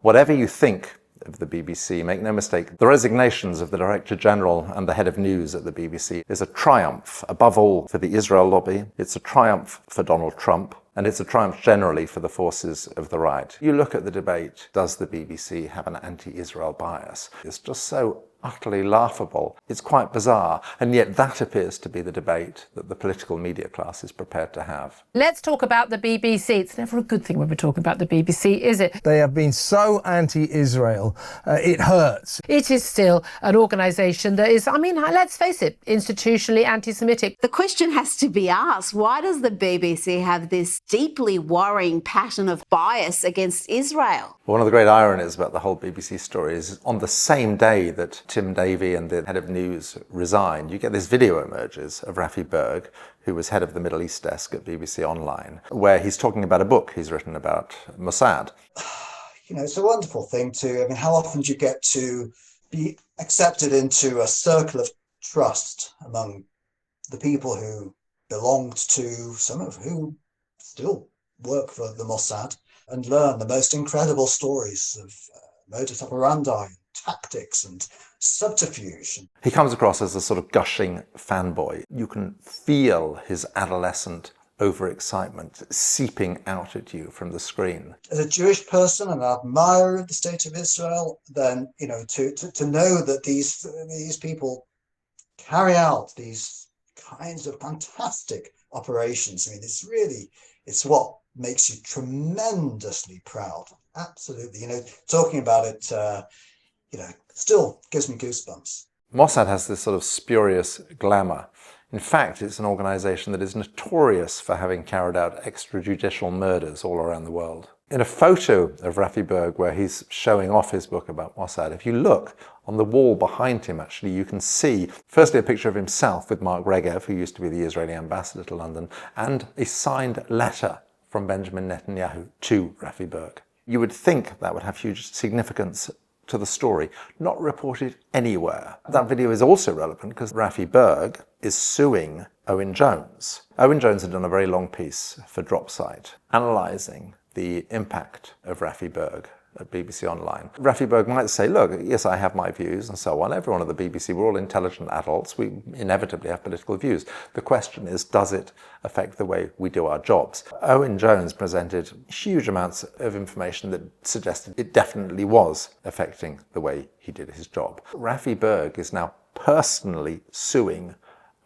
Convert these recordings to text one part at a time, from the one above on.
Whatever you think of the BBC, make no mistake, the resignations of the Director General and the head of news at the BBC is a triumph, above all, for the Israel lobby. It's a triumph for Donald Trump. And it's a triumph generally for the forces of the right. You look at the debate, does the BBC have an anti-Israel bias? It's just so utterly laughable. It's quite bizarre. And yet that appears to be the debate that the political media class is prepared to have. Let's talk about the BBC. It's never a good thing when we're talking about the BBC, is it? They have been so anti-Israel, it hurts. It is still an organisation that is, let's face it, institutionally anti-Semitic. The question has to be asked, why does the BBC have this deeply worrying pattern of bias against Israel? One of the great ironies about the whole BBC story is on the same day that Tim Davie and the head of news resigned, you get this video emerges of Rafi Berg, who was head of the Middle East desk at BBC Online, where he's talking about a book he's written about Mossad. It's a wonderful thing how often do you get to be accepted into a circle of trust among the people who belonged to, some of who still work for the Mossad, and learn the most incredible stories of modus operandi, tactics and subterfuge. He comes across as a sort of gushing fanboy. You can feel his adolescent overexcitement seeping out at you from the screen. As a Jewish person and an admirer of the state of Israel, then, to know that these people carry out these kinds of fantastic operations, it's what makes you tremendously proud. Absolutely. Talking about it, still gives me goosebumps. Mossad has this sort of spurious glamour. In fact, it's an organisation that is notorious for having carried out extrajudicial murders all around the world. In a photo of Rafi Berg where he's showing off his book about Mossad, if you look on the wall behind him, actually, you can see, firstly, a picture of himself with Mark Regev, who used to be the Israeli ambassador to London, and a signed letter from Benjamin Netanyahu to Rafi Berg. You would think that would have huge significance to the story, not reported anywhere. That video is also relevant because Rafi Berg is suing Owen Jones. Owen Jones had done a very long piece for Dropsite, analysing the impact of Rafi Berg at BBC Online. Rafi Berg might say, look, yes, I have my views and so on. Everyone at the BBC, we're all intelligent adults. We inevitably have political views. The question is, does it affect the way we do our jobs? Owen Jones presented huge amounts of information that suggested it definitely was affecting the way he did his job. Rafi Berg is now personally suing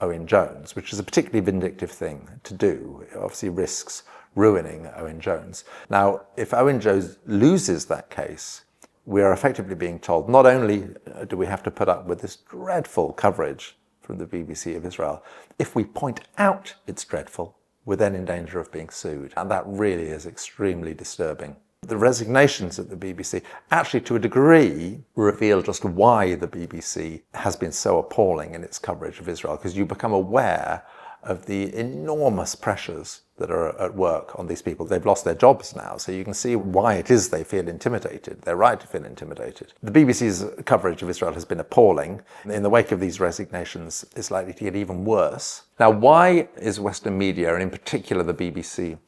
Owen Jones, which is a particularly vindictive thing to do. It obviously risks ruining Owen Jones. Now, if Owen Jones loses that case, we are effectively being told not only do we have to put up with this dreadful coverage from the BBC of Israel, if we point out it's dreadful, we're then in danger of being sued. And that really is extremely disturbing. The resignations at the BBC actually, to a degree, reveal just why the BBC has been so appalling in its coverage of Israel, because you become aware of the enormous pressures that are at work on these people. They've lost their jobs now, so you can see why it is they feel intimidated. They're right to feel intimidated. The BBC's coverage of Israel has been appalling. In the wake of these resignations, it's likely to get even worse. Now, why is Western media, and in particular the BBC,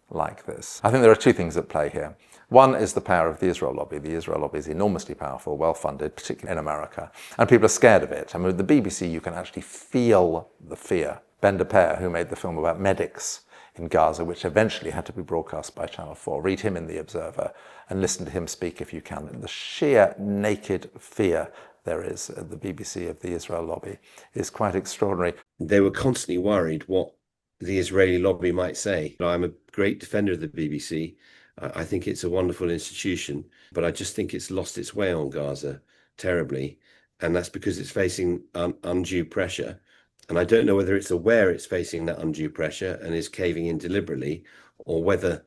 like this? I think there are two things at play here. One is the power of the Israel lobby. The Israel lobby is enormously powerful, well-funded, particularly in America, and people are scared of it. I mean, with the BBC, you can actually feel the fear. Ben de Peer, who made the film about medics in Gaza, which eventually had to be broadcast by Channel 4. Read him in The Observer and listen to him speak if you can. The sheer naked fear there is at the BBC of the Israel lobby is quite extraordinary. They were constantly worried what the Israeli lobby might say. I'm a great defender of the BBC. I think it's a wonderful institution, but I just think it's lost its way on Gaza terribly. And that's because it's facing undue pressure. And I don't know whether it's aware it's facing that undue pressure and is caving in deliberately, or whether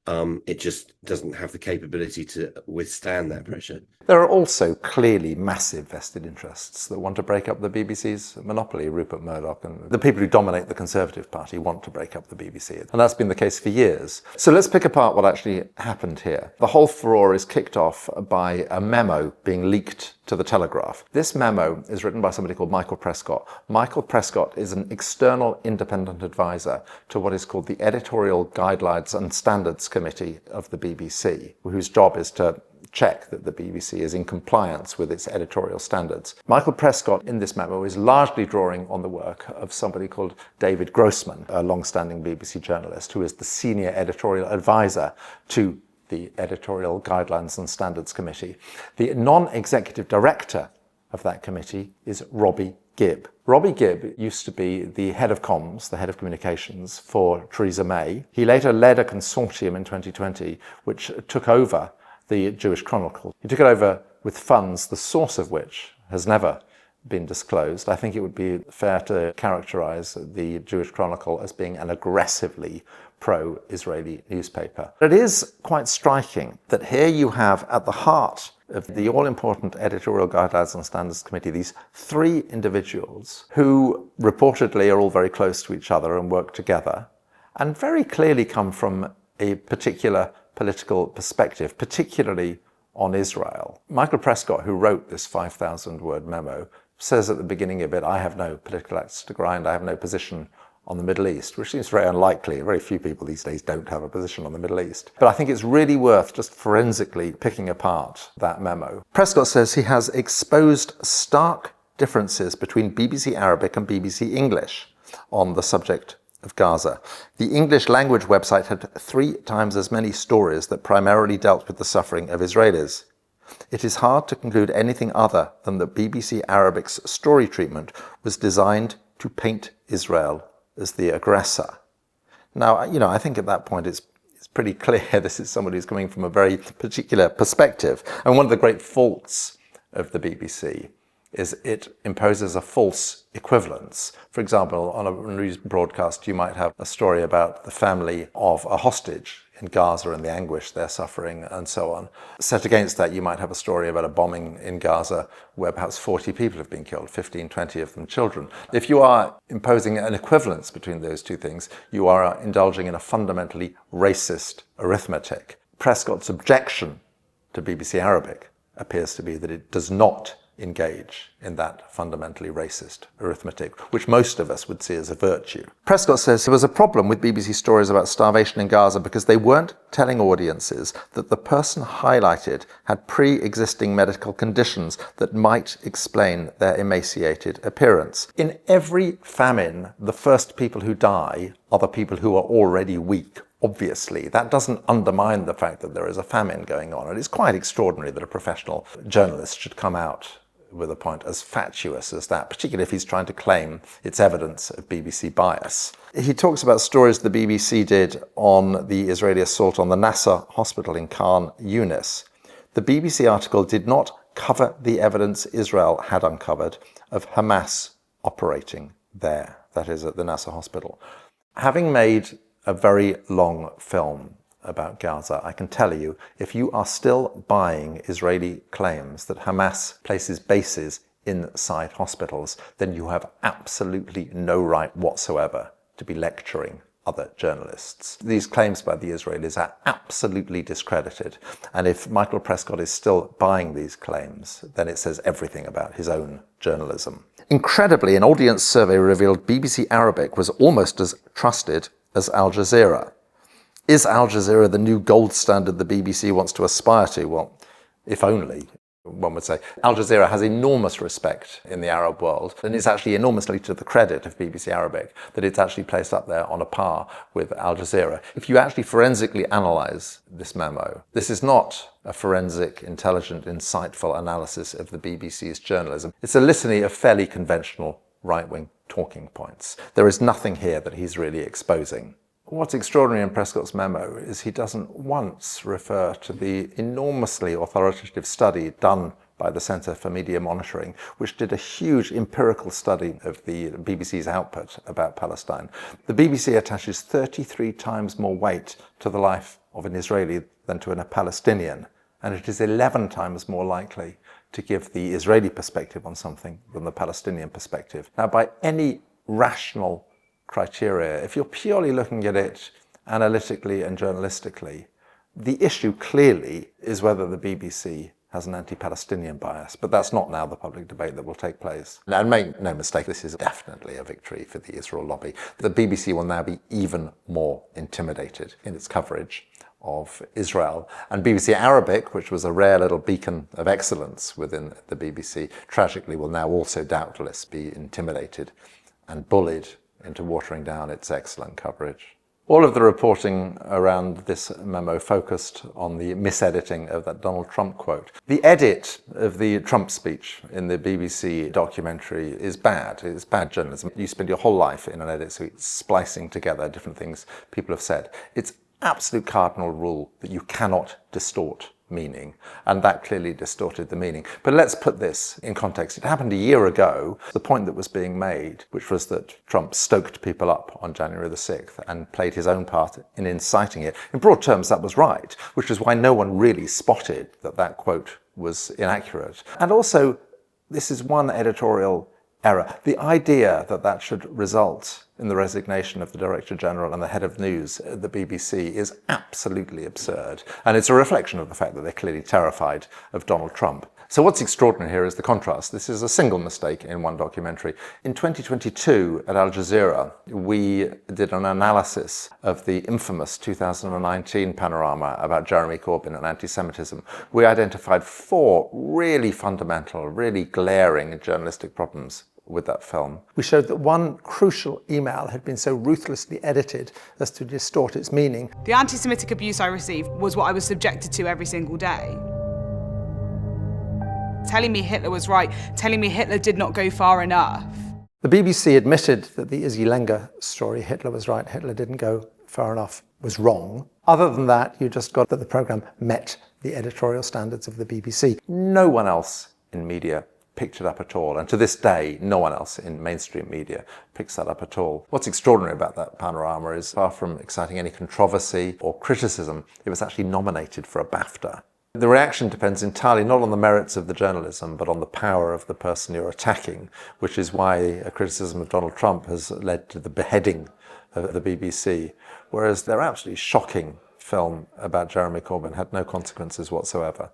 it just doesn't have the capability to withstand that pressure. There are also clearly massive vested interests that want to break up the BBC's monopoly. Rupert Murdoch and the people who dominate the Conservative Party want to break up the BBC. And that's been the case for years. So let's pick apart what actually happened here. The whole furore is kicked off by a memo being leaked to the Telegraph. This memo is written by somebody called Michael Prescott. Michael Prescott is an external independent advisor to what is called the Editorial Guidelines and Standards Committee of the BBC, whose job is to check that the BBC is in compliance with its editorial standards. Michael Prescott in this memo is largely drawing on the work of somebody called David Grossman, a long-standing BBC journalist who is the senior editorial advisor to the Editorial Guidelines and Standards Committee. The non-executive director of that committee is Robbie Gibb. Robbie Gibb used to be the head of comms, the head of communications for Theresa May. He later led a consortium in 2020 which took over the Jewish Chronicle. He took it over with funds, the source of which has never been disclosed. I think it would be fair to characterize the Jewish Chronicle as being an aggressively pro-Israeli newspaper. But it is quite striking that here you have at the heart of the all-important Editorial Guidelines and Standards Committee these three individuals who reportedly are all very close to each other and work together and very clearly come from a particular political perspective, particularly on Israel. Michael Prescott, who wrote this 5,000-word memo, says at the beginning of it, I have no political axe to grind, I have no position on the Middle East, which seems very unlikely. Very few people these days don't have a position on the Middle East. But I think it's really worth just forensically picking apart that memo. Prescott says he has exposed stark differences between BBC Arabic and BBC English on the subject of Gaza. The English language website had 3 times as many stories that primarily dealt with the suffering of Israelis. It is hard to conclude anything other than that BBC Arabic's story treatment was designed to paint Israel as the aggressor. Now, I think at that point it's pretty clear this is somebody who's coming from a very particular perspective. And one of the great faults of the BBC is it imposes a false equivalence. For example, on a news broadcast, you might have a story about the family of a hostage in Gaza and the anguish they're suffering and so on. Set against that, you might have a story about a bombing in Gaza where perhaps 40 people have been killed, 15, 20 of them children. If you are imposing an equivalence between those two things, you are indulging in a fundamentally racist arithmetic. Prescott's objection to BBC Arabic appears to be that it does not engage in that fundamentally racist arithmetic, which most of us would see as a virtue. Prescott says there was a problem with BBC stories about starvation in Gaza because they weren't telling audiences that the person highlighted had pre-existing medical conditions that might explain their emaciated appearance. In every famine, the first people who die are the people who are already weak. Obviously, that doesn't undermine the fact that there is a famine going on. And it's quite extraordinary that a professional journalist should come out with a point as fatuous as that, particularly if he's trying to claim it's evidence of BBC bias. He talks about stories the BBC did on the Israeli assault on the Nasser hospital in Khan Yunis. The BBC article did not cover the evidence Israel had uncovered of Hamas operating there, that is at the Nasser hospital. Having made a very long film about Gaza, I can tell you, if you are still buying Israeli claims that Hamas places bases inside hospitals, then you have absolutely no right whatsoever to be lecturing other journalists. These claims by the Israelis are absolutely discredited. And if Michael Prescott is still buying these claims, then it says everything about his own journalism. Incredibly, an audience survey revealed BBC Arabic was almost as trusted as Al Jazeera. Is Al Jazeera the new gold standard the BBC wants to aspire to? Well, if only, one would say. Al Jazeera has enormous respect in the Arab world, and it's actually enormously to the credit of BBC Arabic that it's actually placed up there on a par with Al Jazeera. If you actually forensically analyse this memo, this is not a forensic, intelligent, insightful analysis of the BBC's journalism. It's a litany of fairly conventional right-wing talking points. There is nothing here that he's really exposing. What's extraordinary in Prescott's memo is he doesn't once refer to the enormously authoritative study done by the Centre for Media Monitoring, which did a huge empirical study of the BBC's output about Palestine. The BBC attaches 33 times more weight to the life of an Israeli than to a Palestinian, and it is 11 times more likely to give the Israeli perspective on something than the Palestinian perspective. Now, by any rational criteria, if you're purely looking at it analytically and journalistically, the issue clearly is whether the BBC has an anti-Palestinian bias, but that's not now the public debate that will take place. And make no mistake, this is definitely a victory for the Israel lobby. The BBC will now be even more intimidated in its coverage of Israel. And BBC Arabic, which was a rare little beacon of excellence within the BBC, tragically will now also doubtless be intimidated and bullied into watering down its excellent coverage. All of the reporting around this memo focused on the misediting of that Donald Trump quote. The edit of the Trump speech in the BBC documentary is bad. It's bad journalism. You spend your whole life in an edit suite splicing together different things people have said. It's absolute cardinal rule that you cannot distort meaning, and that clearly distorted the meaning. But let's put this in context. It happened a year ago. The point that was being made, which was that Trump stoked people up on January the 6th and played his own part in inciting it. In broad terms, that was right, which is why no one really spotted that that quote was inaccurate. And also, this is one editorial error. The idea that that should result in the resignation of the Director General and the head of news at the BBC is absolutely absurd. And it's a reflection of the fact that they're clearly terrified of Donald Trump. So what's extraordinary here is the contrast. This is a single mistake in one documentary. In 2022 at Al Jazeera, we did an analysis of the infamous 2019 panorama about Jeremy Corbyn and anti-Semitism. We identified 4 really fundamental, really glaring journalistic problems with that film. We showed that one crucial email had been so ruthlessly edited as to distort its meaning. The anti-Semitic abuse I received was what I was subjected to every single day. Telling me Hitler was right, telling me Hitler did not go far enough. The BBC admitted that the Izzy Lenga story, Hitler was right, Hitler didn't go far enough, was wrong. Other than that, you just got that the programme met the editorial standards of the BBC. No one else in media picked it up at all. And to this day, no one else in mainstream media picks that up at all. What's extraordinary about that panorama is, far from exciting any controversy or criticism, it was actually nominated for a BAFTA. The reaction depends entirely not on the merits of the journalism, but on the power of the person you're attacking, which is why a criticism of Donald Trump has led to the beheading of the BBC, whereas their absolutely shocking film about Jeremy Corbyn had no consequences whatsoever.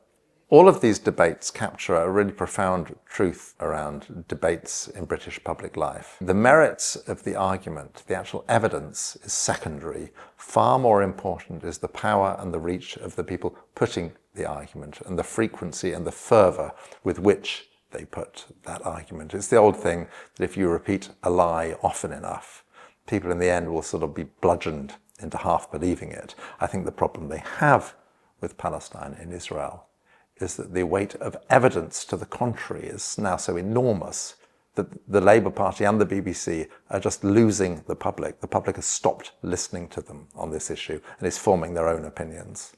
All of these debates capture a really profound truth around debates in British public life. The merits of the argument, the actual evidence, is secondary. Far more important is the power and the reach of the people putting the argument and the frequency and the fervour with which they put that argument. It's the old thing that if you repeat a lie often enough, people in the end will sort of be bludgeoned into half believing it. I think the problem they have with Palestine and Israel is that the weight of evidence to the contrary is now so enormous that the Labour Party and the BBC are just losing the public. The public has stopped listening to them on this issue and is forming their own opinions.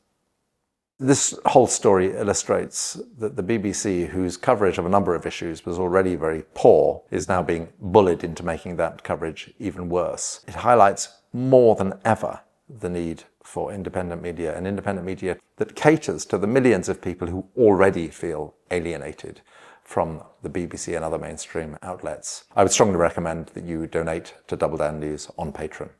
This whole story illustrates that the BBC, whose coverage of a number of issues was already very poor, is now being bullied into making that coverage even worse. It highlights more than ever the need for independent media, and independent media that caters to the millions of people who already feel alienated from the BBC and other mainstream outlets. I would strongly recommend that you donate to Double Down News on Patreon.